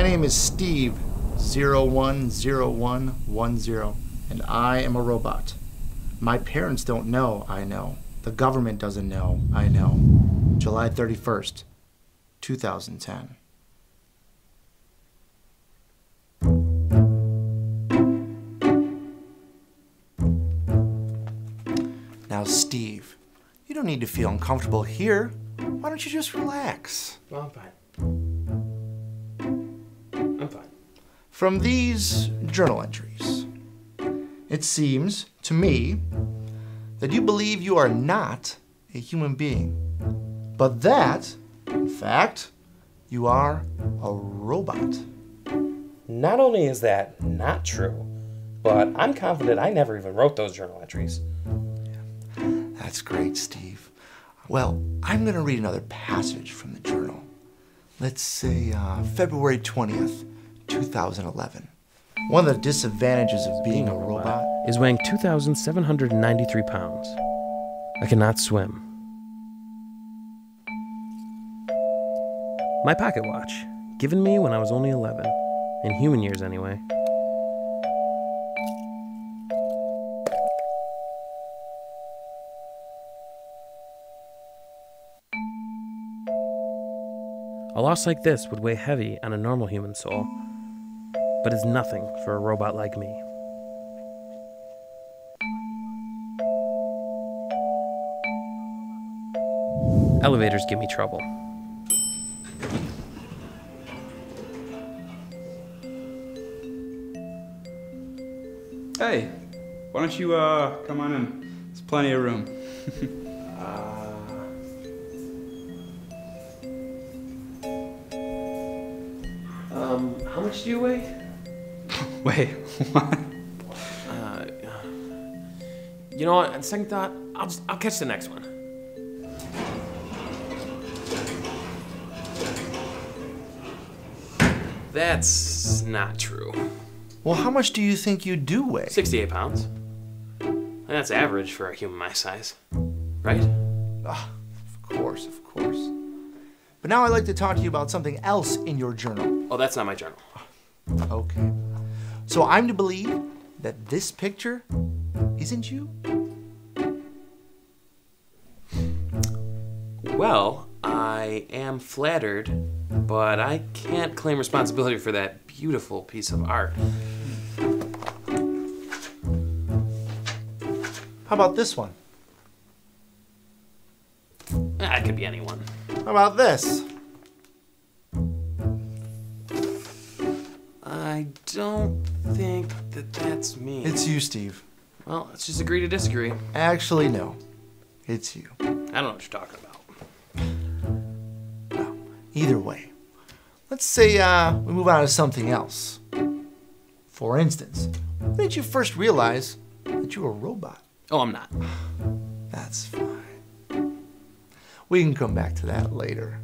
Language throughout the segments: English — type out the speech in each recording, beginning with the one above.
name is Steve 010110, and I am a robot. My parents don't know, I know. The government doesn't know, I know. July 31st, 2010. Now, Steve, you don't need to feel uncomfortable here. Why don't you just relax? Well, I'm fine. I'm fine. From these journal entries, it seems to me that you believe you are not a human being, but that, in fact, you are a robot. Not only is that not true, but I'm confident I never even wrote those journal entries. That's great, Steve. Well, I'm going to read another passage from the journal. Let's say February 20th, 2011. One of the disadvantages of being a robot is weighing 2,793 pounds. I cannot swim. My pocket watch, given me when I was only 11, in human years anyway. A loss like this would weigh heavy on a normal human soul, but is nothing for a robot like me. Elevators give me trouble. Hey, why don't you come on in? There's plenty of room. How much do you weigh? Wait, what? You know what, on second thought, I'll catch the next one. That's not true. Well, how much do you think you do weigh? 68 pounds. That's average for a human my size, right? Of course, of course. But now I'd like to talk to you about something else in your journal. Oh, that's not my journal. Okay. So I'm to believe that this picture isn't you? Well, I am flattered, but I can't claim responsibility for that beautiful piece of art. How about this one? It could be anyone. How about this? I don't think that that's me. It's you, Steve. Well, let's just agree to disagree. Actually, no. It's you. I don't know what you're talking about. Well, either way, let's say we move on to something else. For instance, when did you first realize that you were a robot? Oh, I'm not. That's fine. We can come back to that later.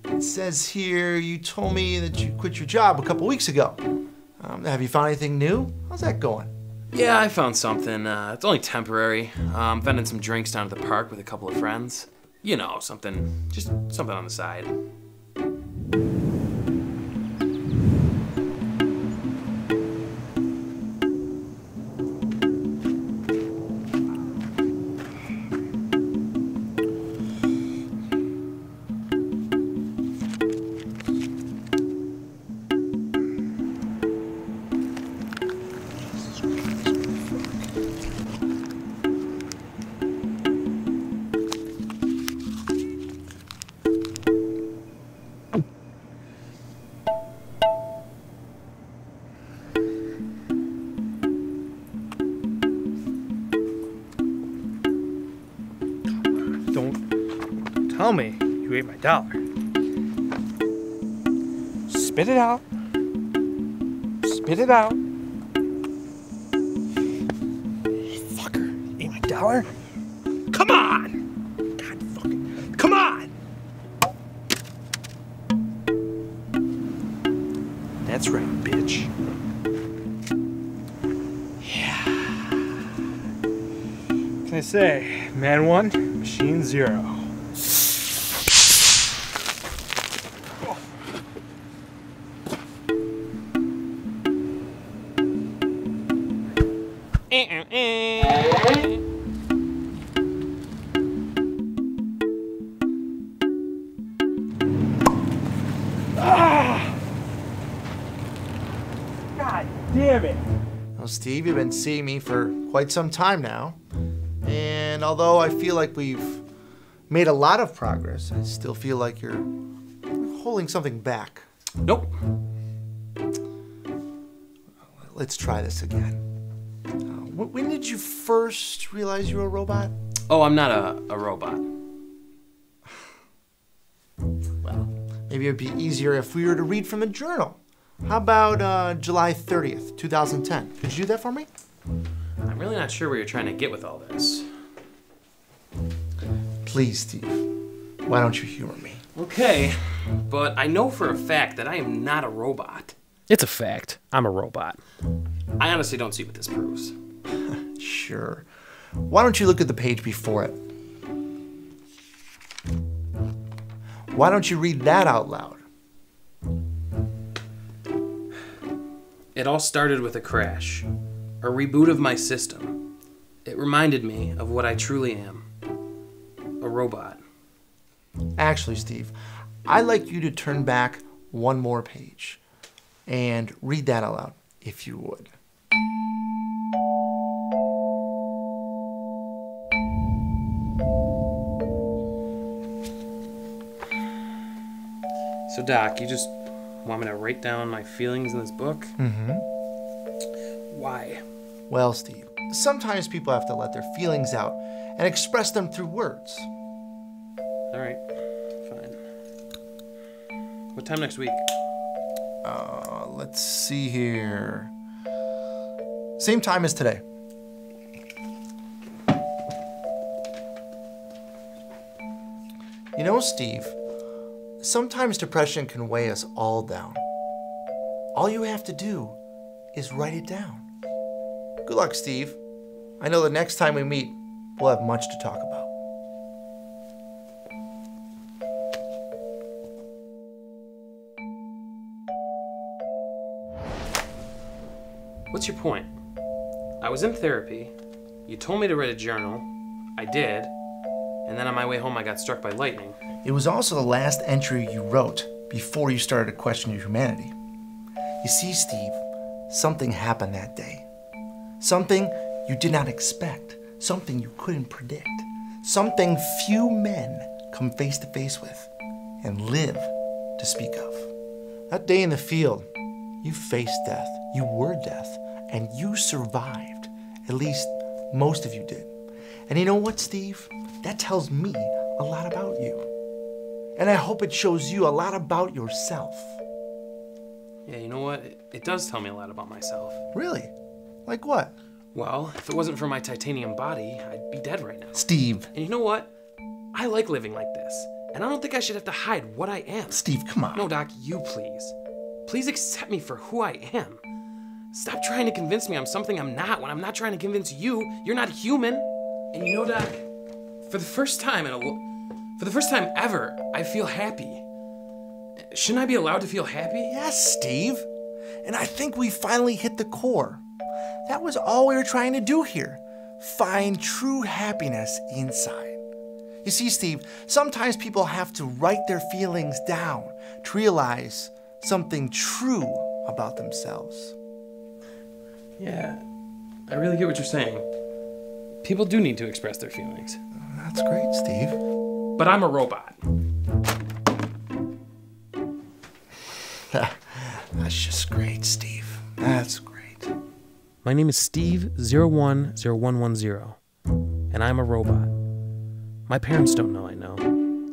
It says here you told me that you quit your job a couple weeks ago. Have you found anything new? How's that going? Yeah, I found something. It's only temporary. Vending some drinks down at the park with a couple of friends. You know, just something on the side. Tell me you ate my dollar. Spit it out. Spit it out. Fucker, you ate my dollar? Come on! God fucking, come on! That's right, bitch. Yeah. What can I say? Man 1, machine 0. God damn it! Well, Steve, you've been seeing me for quite some time now. And although I feel like we've made a lot of progress, I still feel like you're holding something back. Nope. Let's try this again. When did you first realize you were a robot? Oh, I'm not a robot. Well, maybe it'd be easier if we were to read from a journal. How about July 30th, 2010? Could you do that for me? I'm really not sure where you're trying to get with all this. Please, Steve. Why don't you humor me? Okay, but I know for a fact that I am not a robot. It's a fact. I'm a robot. I honestly don't see what this proves. Sure. Why don't you look at the page before it? Why don't you read that out loud? It all started with a crash, a reboot of my system. It reminded me of what I truly am, a robot. Actually, Steve, I'd like you to turn back one more page and read that out loud, if you would. So, Doc, you just want me to write down my feelings in this book? Mm-hmm. Why? Well, Steve, sometimes people have to let their feelings out and express them through words. All right, fine. What time next week? Let's see here. Same time as today. You know, Steve, sometimes depression can weigh us all down. All you have to do is write it down. Good luck, Steve. I know the next time we meet, we'll have much to talk about. What's your point? I was in therapy. You told me to write a journal. I did. And then on my way home, I got struck by lightning. It was also the last entry you wrote before you started to question your humanity. You see, Steve, something happened that day. Something you did not expect. Something you couldn't predict. Something few men come face to face with and live to speak of. That day in the field, you faced death. You were death. And you survived. At least most of you did. And you know what, Steve? That tells me a lot about you. And I hope it shows you a lot about yourself. Yeah, you know what? It does tell me a lot about myself. Really? Like what? Well, if it wasn't for my titanium body, I'd be dead right now. Steve. And you know what? I like living like this. And I don't think I should have to hide what I am. Steve, come on. No, Doc, you please. Please accept me for who I am. Stop trying to convince me I'm something I'm not when I'm not trying to convince you you're not human. And you know, Doc, for the first time ever, I feel happy. Shouldn't I be allowed to feel happy? Yes, Steve. And I think we finally hit the core. That was all we were trying to do here. Find true happiness inside. You see, Steve, sometimes people have to write their feelings down to realize something true about themselves. Yeah, I really get what you're saying. People do need to express their feelings. That's great, Steve. But I'm a robot. That's just great, Steve. That's great. My name is Steve010110, and I'm a robot. My parents don't know I know.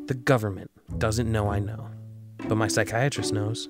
The government doesn't know I know. But my psychiatrist knows.